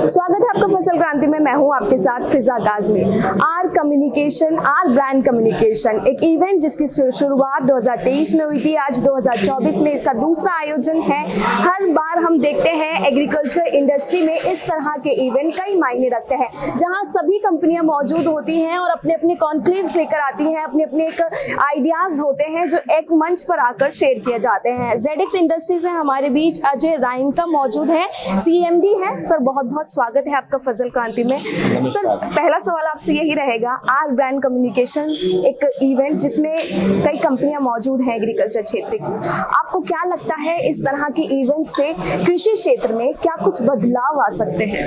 स्वागत है आपका फसल क्रांति में। मैं हूं आपके साथ Fiza Kazmi. R communication, R brand communication, एक इवेंट जिसकी शुरुआत 2023 में हुई थी। आज 2024 में इसका दूसरा आयोजन है। हर बार हम देखते हैं एग्रीकल्चर इंडस्ट्री में इस तरह के इवेंट कई मायने रखते हैं, जहां सभी कंपनियां मौजूद होती हैं और अपने अपने कॉन्क्लेव्स लेकर आती हैं, अपने अपने एक आइडियाज होते हैं जो एक मंच पर आकर शेयर किए जाते हैं। ZX इंडस्ट्री से हमारे बीच अजय राइनका मौजूद है, CMD है। सर बहुत बहुत स्वागत है आपका फसल क्रांति में। सर पहला सवाल आपसे यही रहेगा, आर ब्रांड कम्युनिकेशन एक इवेंट जिसमें कई कंपनियां मौजूद हैं एग्रीकल्चर क्षेत्र की, आपको क्या लगता है इस तरह के इवेंट से कृषि क्षेत्र में क्या कुछ बदलाव आ सकते हैं?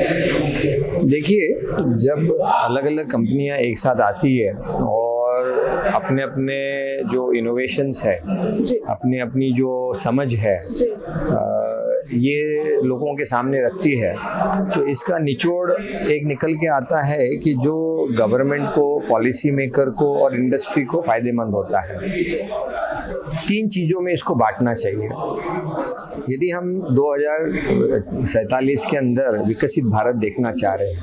देखिए, जब अलग अलग कंपनियां एक साथ आती है और अपने अपने जो इनोवेशंस है, अपनी अपनी जो समझ है, ये लोगों के सामने रखती है, तो इसका निचोड़ एक निकल के आता है कि जो गवर्नमेंट को, पॉलिसी मेकर को और इंडस्ट्री को फायदेमंद होता है। तीन चीज़ों में इसको बांटना चाहिए। यदि हम 2047 के अंदर विकसित भारत देखना चाह रहे हैं,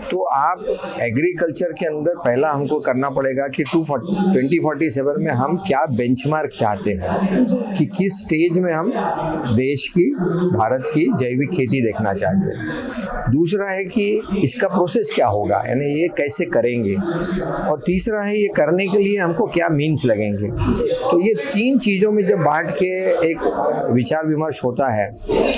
तो आप एग्रीकल्चर के अंदर पहला हमको करना पड़ेगा कि 2047 में हम क्या बेंचमार्क चाहते हैं, कि किस स्टेज में हम देश की, भारत की जैविक खेती देखना चाहते हैं। दूसरा है कि इसका प्रोसेस क्या होगा, यानी ये कैसे करेंगे, और तीसरा है ये करने के लिए हमको क्या मीन्स लगेंगे। तो ये तीन चीज़ों में जब बांट के एक विचार विमर्श होता है,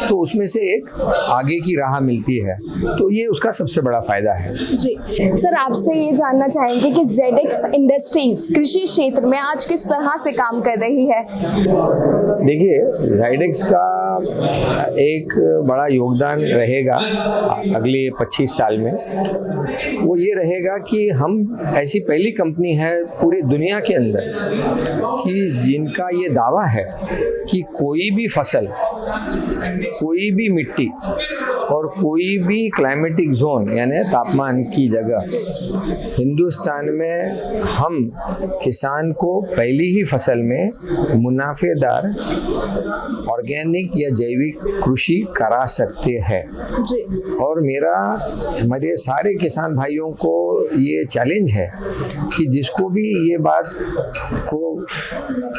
तो उसमें से एक आगे की राह मिलती है, तो ये उसका सबसे बड़ा फायदा है। जी सर, आपसे ये जानना चाहेंगे कि ZX इंडस्ट्रीज कृषि क्षेत्र में आज किस तरह से काम कर रही है? देखिए, ZX का एक बड़ा योगदान रहेगा अगले 25 साल में। वो ये रहेगा कि हम ऐसी पहली कंपनी है पूरी दुनिया के अंदर कि जिनका ये दावा है कि कोई भी फसल, कोई भी मिट्टी और कोई भी क्लाइमेटिक जोन यानी तापमान की जगह, हिंदुस्तान में हम किसान को पहली ही फसल में मुनाफेदार ऑर्गेनिक या जैविक कृषि करा सकते हैं। और मेरे सारे किसान भाइयों को ये चैलेंज है कि जिसको भी ये बात को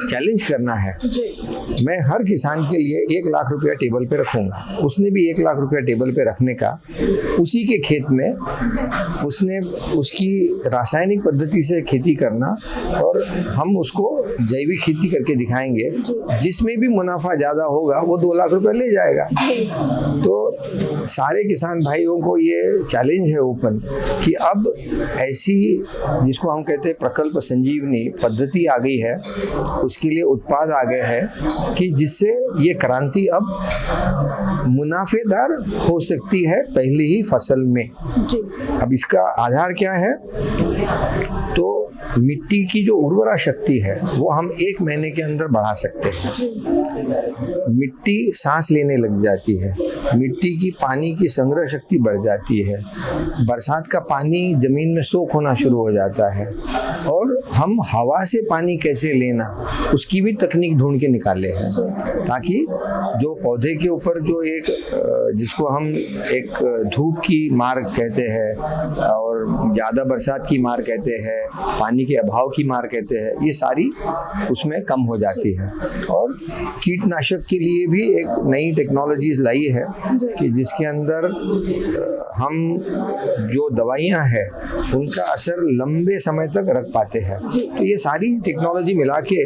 चैलेंज करना है, मैं हर किसान के लिए 1 लाख रुपया टेबल पे रखूंगा। उसने भी 1 लाख रुपया टेबल पे रखने का, उसी के खेत में उसने उसकी रासायनिक पद्धति से खेती करना और हम उसको जैविक खेती करके दिखाएंगे, जिसमें भी मुनाफा ज़्यादा होगा वो 2 लाख रुपया ले जाएगा। तो सारे किसान भाइयों को ये चैलेंज है ओपन कि अब ऐसी, जिसको हम कहते हैं प्रकल्प संजीवनी पद्धति आ गई है, उसके लिए उत्पाद आ गए हैं कि जिससे ये क्रांति अब मुनाफेदार हो सकती है पहली ही फसल में। अब इसका आधार क्या है? तो मिट्टी की जो उर्वरा शक्ति है वो हम 1 महीने के अंदर बढ़ा सकते हैं। मिट्टी सांस लेने लग जाती है, मिट्टी की पानी की संग्रह शक्ति बढ़ जाती है, बरसात का पानी जमीन में सोख होना शुरू हो जाता है, और हम हवा से पानी कैसे लेना उसकी भी तकनीक ढूंढ के निकाले हैं, ताकि जो पौधे के ऊपर जो एक, जिसको हम एक धूप की मार कहते हैं और ज़्यादा बरसात की मार कहते हैं, पानी के अभाव की मार कहते हैं, ये सारी उसमें कम हो जाती है। और कीटनाशक के लिए भी एक नई टेक्नोलॉजीज लाई है कि जिसके अंदर हम जो दवाइयाँ हैं उनका असर लंबे समय तक रख पाते हैं। तो ये सारी टेक्नोलॉजी मिला के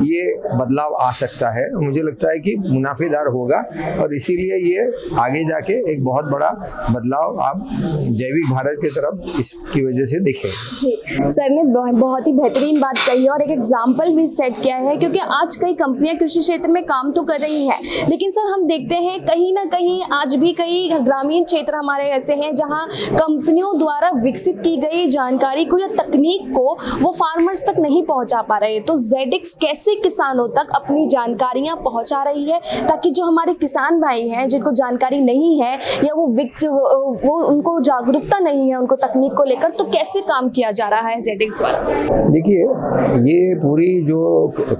ये बदलाव आ सकता है। मुझे लगता है कि मुनाफेदार होगा और इसीलिए ये आगे जाके एक बहुत बड़ा बदलाव आप जैविक भारत की तरफ इसकी वजह से देखें। जी सर ने बहुत ही बेहतरीन बात कही और एक एग्जाम्पल भी सेट किया है, क्योंकि आज कई कंपनियां कृषि क्षेत्र में काम तो कर रही हैं, लेकिन सर हम देखते हैं कहीं ना कहीं आज भी कई ग्रामीण क्षेत्र हमारे ऐसे हैं जहां कंपनियों द्वारा विकसित की गई जानकारी को या तकनीक को वो फार्मर्स तक नहीं पहुंचा पा रहे हैं। तो ZX कैसे किसानों तक अपनी जानकारियां पहुंचा रही है, ताकि जो हमारे किसान भाई हैं जिनको जानकारी नहीं है या वो उनको जागरूकता नहीं है उनको तकनीक को लेकर, तो कैसे काम किया जा रहा है ZX द्वारा? देखिए, ये पूरी जो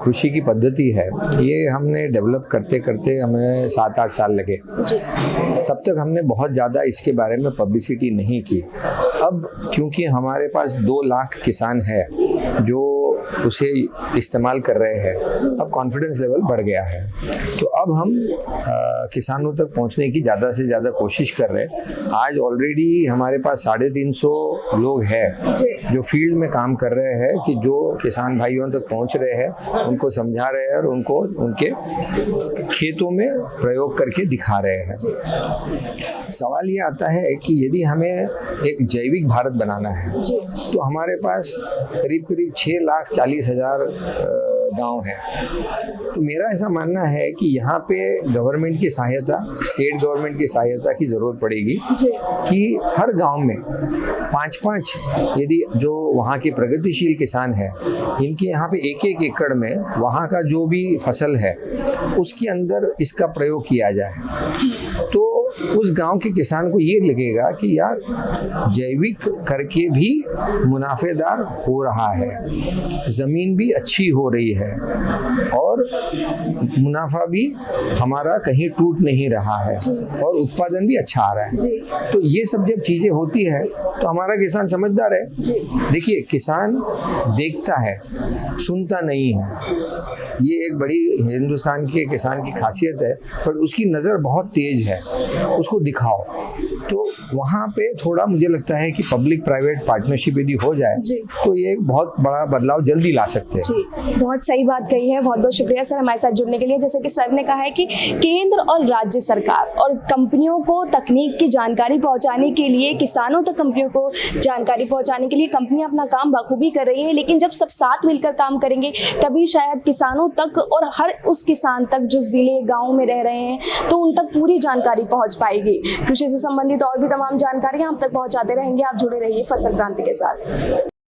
कृषि की पद्धति है ये हमने डेवलप करते करते हमें 7-8 साल लगे। तब तक हमने बहुत ज़्यादा इसके बारे में पब्लिसिटी नहीं की। अब क्योंकि हमारे पास 2 लाख किसान है जो उसे इस्तेमाल कर रहे हैं, अब कॉन्फिडेंस लेवल बढ़ गया है। तो अब हम किसानों तक पहुंचने की ज़्यादा से ज़्यादा कोशिश कर रहे हैं। आज ऑलरेडी हमारे पास 350 लोग हैं जो फील्ड में काम कर रहे हैं कि जो किसान भाइयों तक पहुंच रहे हैं, उनको समझा रहे हैं और उनको उनके खेतों में प्रयोग करके दिखा रहे हैं। सवाल ये आता है कि यदि हमें एक जैविक भारत बनाना है तो हमारे पास करीब 6,40,000 गांव है। तो मेरा ऐसा मानना है कि यहाँ पे गवर्नमेंट की सहायता, स्टेट गवर्नमेंट की सहायता की ज़रूरत पड़ेगी कि हर गांव में 5-5 यदि जो वहाँ के प्रगतिशील किसान हैं इनके यहाँ पे 1-1 एकड़ में वहाँ का जो भी फसल है उसके अंदर इसका प्रयोग किया जाए, तो उस गांव के किसान को ये लगेगा कि यार जैविक करके भी मुनाफेदार हो रहा है, ज़मीन भी अच्छी हो रही है और मुनाफा भी हमारा कहीं टूट नहीं रहा है और उत्पादन भी अच्छा आ रहा है। तो ये सब जब चीज़ें होती है तो हमारा किसान समझदार है। देखिए, किसान देखता है, सुनता नहीं है। ये एक बड़ी हिंदुस्तान के किसान की खासियत है, पर उसकी नज़र बहुत तेज है, उसको दिखाओ। तो वहाँ पे थोड़ा मुझे लगता है कि पब्लिक प्राइवेट पार्टनरशिप यदि हो जाए तो ये एक बहुत बड़ा बदलाव जल्दी ला सकते हैं। जी, बहुत सही बात कही है। बहुत बहुत शुक्रिया सर हमारे साथ जुड़ने के लिए। जैसे कि सर ने कहा है कि केंद्र और राज्य सरकार और कंपनियों को तकनीक की जानकारी पहुंचाने के लिए, किसानों तक कंपनियों को जानकारी पहुंचाने के लिए कंपनियां अपना काम बखूबी कर रही है, लेकिन जब सब साथ मिलकर काम करेंगे तभी शायद किसानों तक और हर उस किसान तक जो जिले गाँव में रह रहे हैं तो उन तक पूरी जानकारी पहुँच पाएगी। कृषि से संबंधित और भी तमाम जानकारियाँ आप तक पहुँचाते रहेंगे। आप जुड़े रहिए फसल क्रांति के साथ।